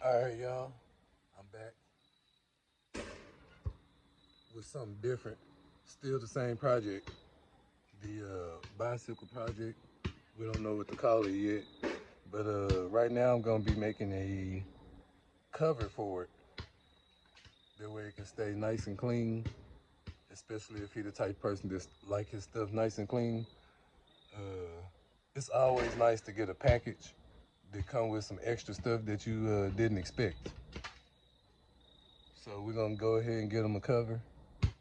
All right, y'all. I'm back with something different. Still the same project, the bicycle project. We don't know what to call it yet, but right now I'm gonna be making a cover for it. That way it can stay nice and clean, especially if he's the type of person that like his stuff nice and clean. Uh, it's always nice to get a package that come with some extra stuff that you didn't expect. So we're gonna go ahead and get him a cover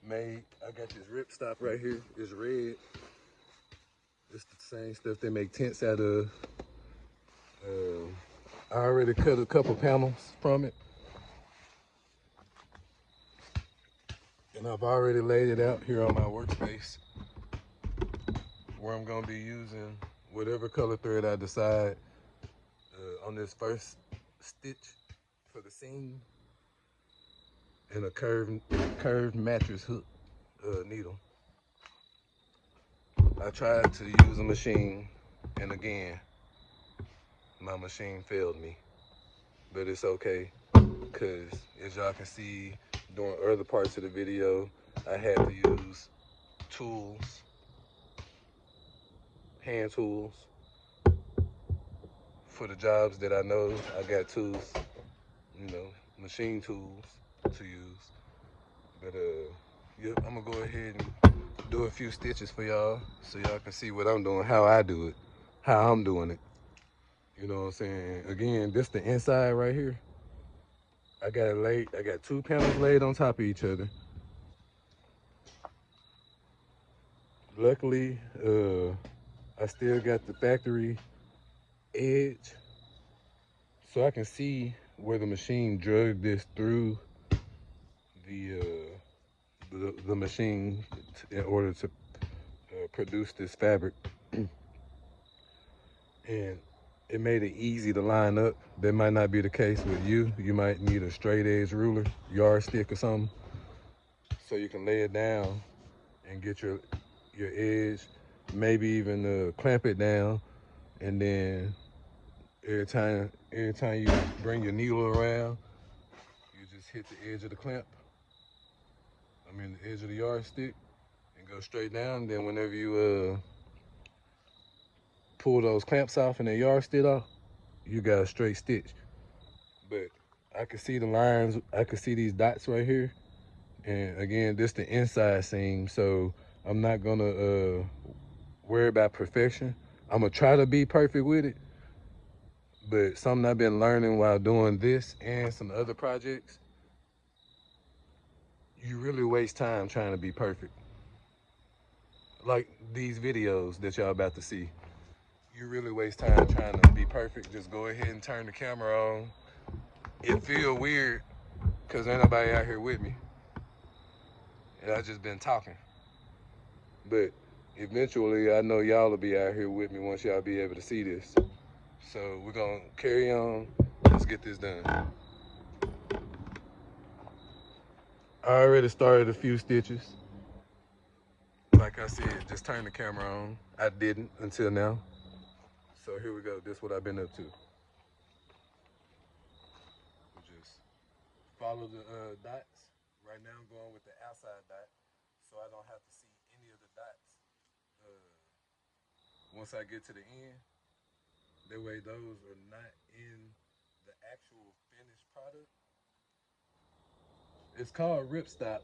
made. I got this rip stop right here. It's red. It's the same stuff they make tents out of. I already cut a couple panels from it, and I've already laid it out here on my workspace where I'm gonna be using whatever color thread I decide on this first stitch for the seam, and a curved mattress hook needle. I tried to use a machine, and again, my machine failed me, but it's okay, because as y'all can see during other parts of the video, I had to use tools, hand tools, for the jobs that I know. I got tools, machine tools to use. But yep, I'm gonna go ahead and do a few stitches for y'all so y'all can see what I'm doing, how I do it, how I'm doing it. You know what I'm saying? Again, this the inside right here. I got it laid, I got two panels laid on top of each other. Luckily, I still got the factory edge, so I can see where the machine drug this through the machine in order to produce this fabric. And it made it easy to line up. That might not be the case with you. You might need a straight edge ruler, yardstick or something, so you can lay it down and get your edge, maybe even clamp it down, and then every time you bring your needle around, you just hit the edge of the clamp. I mean the edge of the yardstick, and go straight down. And then whenever you pull those clamps off and the yardstick off, you got a straight stitch. But I can see the lines. I can see these dots right here. And again, this the inside seam, so I'm not gonna worry about perfection. I'm gonna try to be perfect with it, but something I've been learning while doing this and some other projects, you really waste time trying to be perfect. Like these videos that y'all about to see, you really waste time trying to be perfect. Just go ahead and turn the camera on. It feel weird because ain't nobody out here with me, and I just been talking. But eventually, I know y'all will be out here with me once y'all be able to see this. So we're gonna carry on. Let's get this done. I already started a few stitches. Like I said, just turn the camera on. I didn't until now. So here we go. This is what I've been up to. We just follow the dots. Right now I'm going with the outside dot, so I don't have to see any of the dots once I get to the end. That way those are not in the actual finished product. It's called ripstop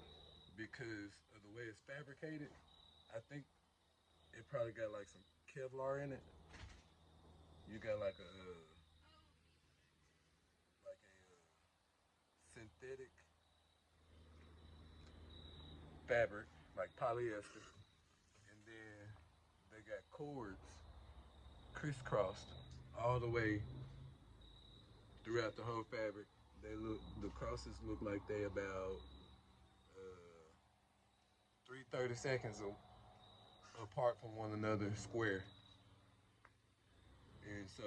because of the way it's fabricated. I think it probably got like some Kevlar in it. You got like a synthetic fabric, like polyester, and then they got cords crisscrossed all the way throughout the whole fabric. The crosses look like they about 3/30 apart from one another, square. And so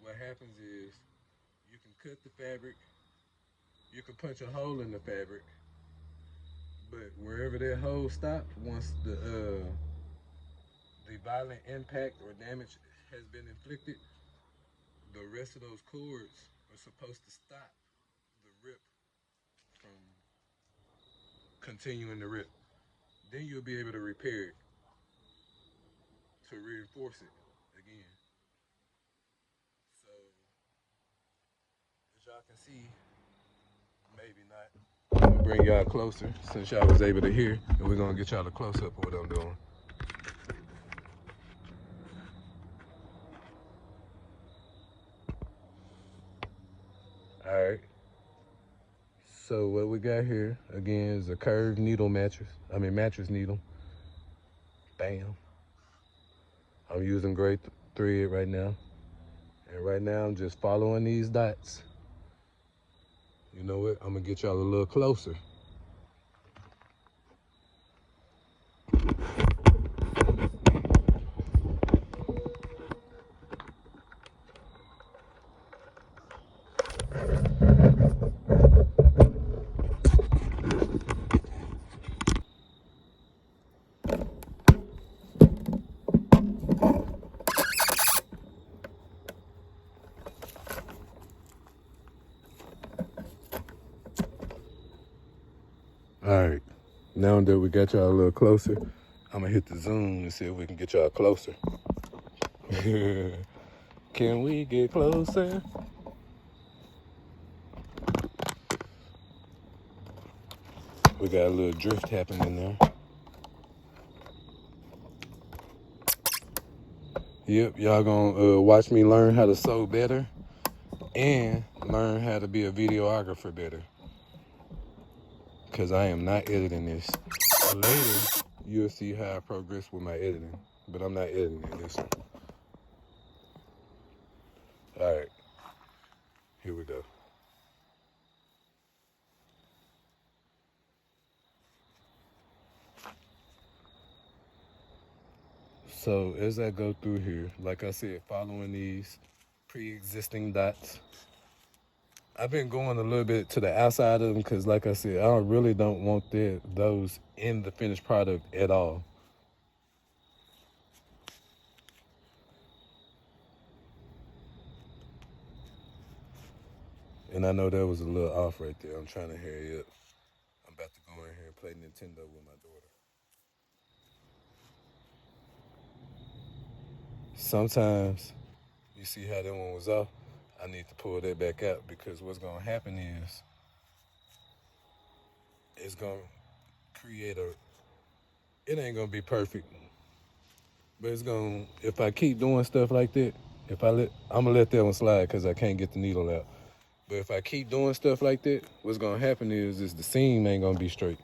what happens is you can cut the fabric, you can punch a hole in the fabric, but wherever that hole stops, once the violent impact or damage has been inflicted, the rest of those cords are supposed to stop rip from continuing to rip. Then you'll be able to repair it to reinforce it again. So as y'all can see, maybe not. I'm gonna bring y'all closer since y'all was able to hear, and we're gonna get y'all a close up of what I'm doing. All right. So what we got here again is a curved needle mattress. Mattress needle. Bam. I'm using gray thread right now. And right now I'm just following these dots. You know what? I'm gonna get y'all a little closer. All right. Now that we got y'all a little closer, I'm gonna hit the zoom and see if we can get y'all closer. Can we get closer? We got a little drift happening there. Yep, y'all gonna watch me learn how to sew better and learn how to be a videographer better. Cause I am not editing this. Later, you'll see how I progress with my editing. But I'm not editing this one. All right, here we go. So as I go through here, like I said, following these pre-existing dots, I've been going a little bit to the outside of them because, like I said, I really don't want those in the finished product at all. And I know that was a little off right there. I'm trying to hurry up. I'm about to go in here and play Nintendo with my daughter. Sometimes, you see how that one was off? I need to pull that back out because what's going to happen is it's going to create it ain't going to be perfect, but it's going to, if I keep doing stuff like that, I'm going to let that one slide because I can't get the needle out. But if I keep doing stuff like that, what's going to happen is the seam ain't going to be straight.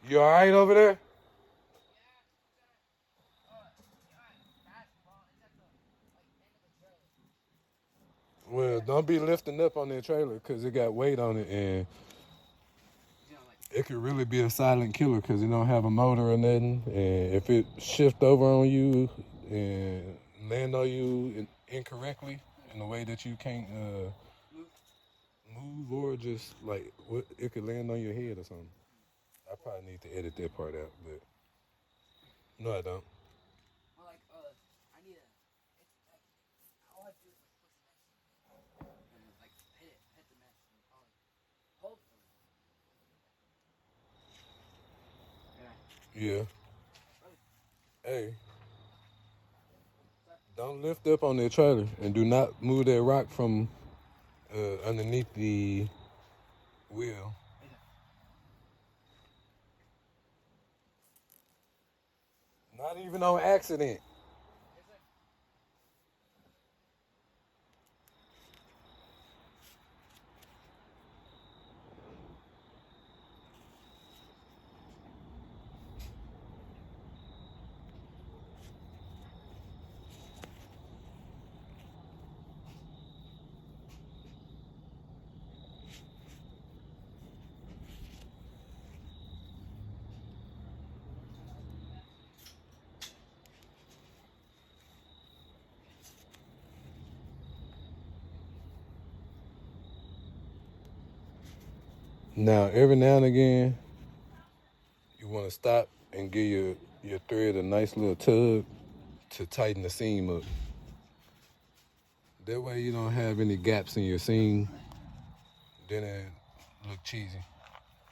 You all right over there? Well, don't be lifting up on that trailer because it got weight on it, and it could really be a silent killer because it don't have a motor or nothing. And if it shift over on you and land on you incorrectly in a way that you can't move, or just like it could land on your head or something. I probably need to edit that part out, but no, I don't. Yeah. Hey, don't lift up on that trailer and do not move that rock from underneath the wheel. Not even on accident. Now, every now and again, you want to stop and give your thread a nice little tug to tighten the seam up. That way you don't have any gaps in your scene. Then it look cheesy.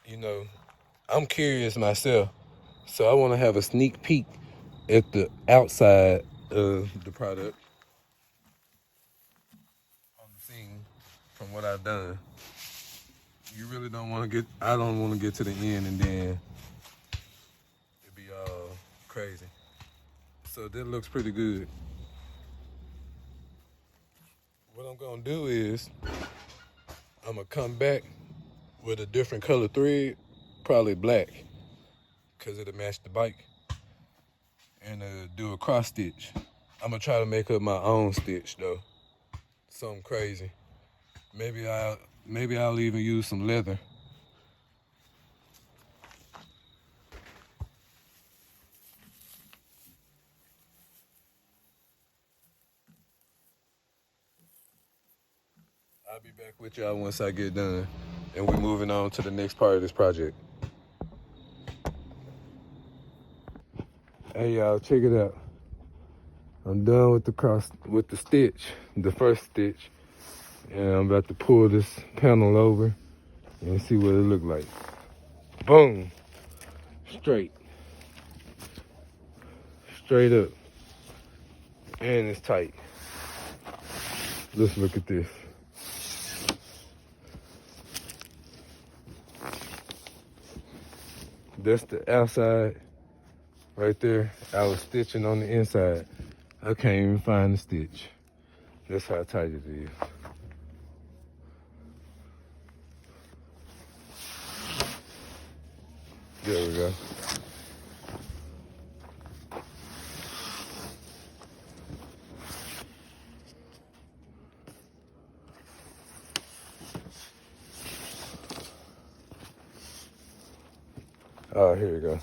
You know, I'm curious myself, so I want to have a sneak peek at the outside of the product on the scene from what I've done. You really don't want to get, I don't want to get to the end and then it'd be all crazy. So that looks pretty good. What I'm gonna do is, I'm gonna come back with a different color thread, probably black, cause it'll match the bike, and do a cross stitch. I'm gonna try to make up my own stitch though, something crazy. Maybe I'll even use some leather. I'll be back with y'all once I get done, and we're moving on to the next part of this project. Hey y'all, check it out. I'm done with the stitch, the first stitch, and I'm about to pull this panel over and see what it look like. Boom, straight up, and it's tight. Let's look at this. That's the outside right there. I was stitching on the inside. I can't even find the stitch. That's how tight it is. There we go. Oh, here we go.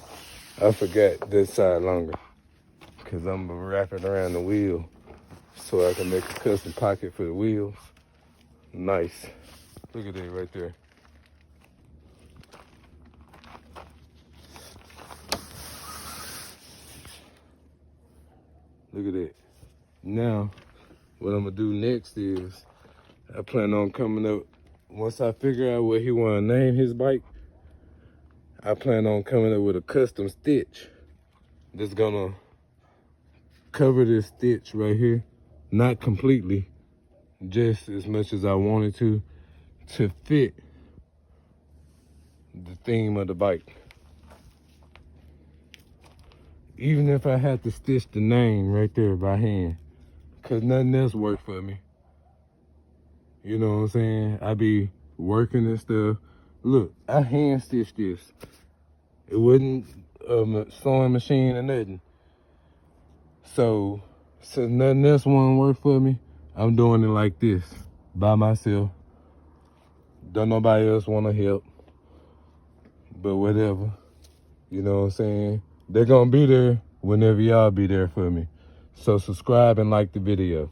I forgot this side longer, because I'm gonna wrap it around the wheel so I can make a custom pocket for the wheels. Nice. Look at that right there. Look at that. Now, what I'm gonna do next is, I plan on coming up, once I figure out what he wanna name his bike, I plan on coming up with a custom stitch that's gonna cover this stitch right here. Not completely, just as much as I wanted to fit the theme of the bike. Even if I had to stitch the name right there by hand, cause nothing else worked for me. You know what I'm saying? I be working and stuff. Look, I hand stitched this. It wasn't a sewing machine or nothing. So, since nothing else won't work for me, I'm doing it like this, by myself. Don't nobody else want to help, but whatever. You know what I'm saying? They're gonna be there whenever y'all be there for me. So subscribe and like the video.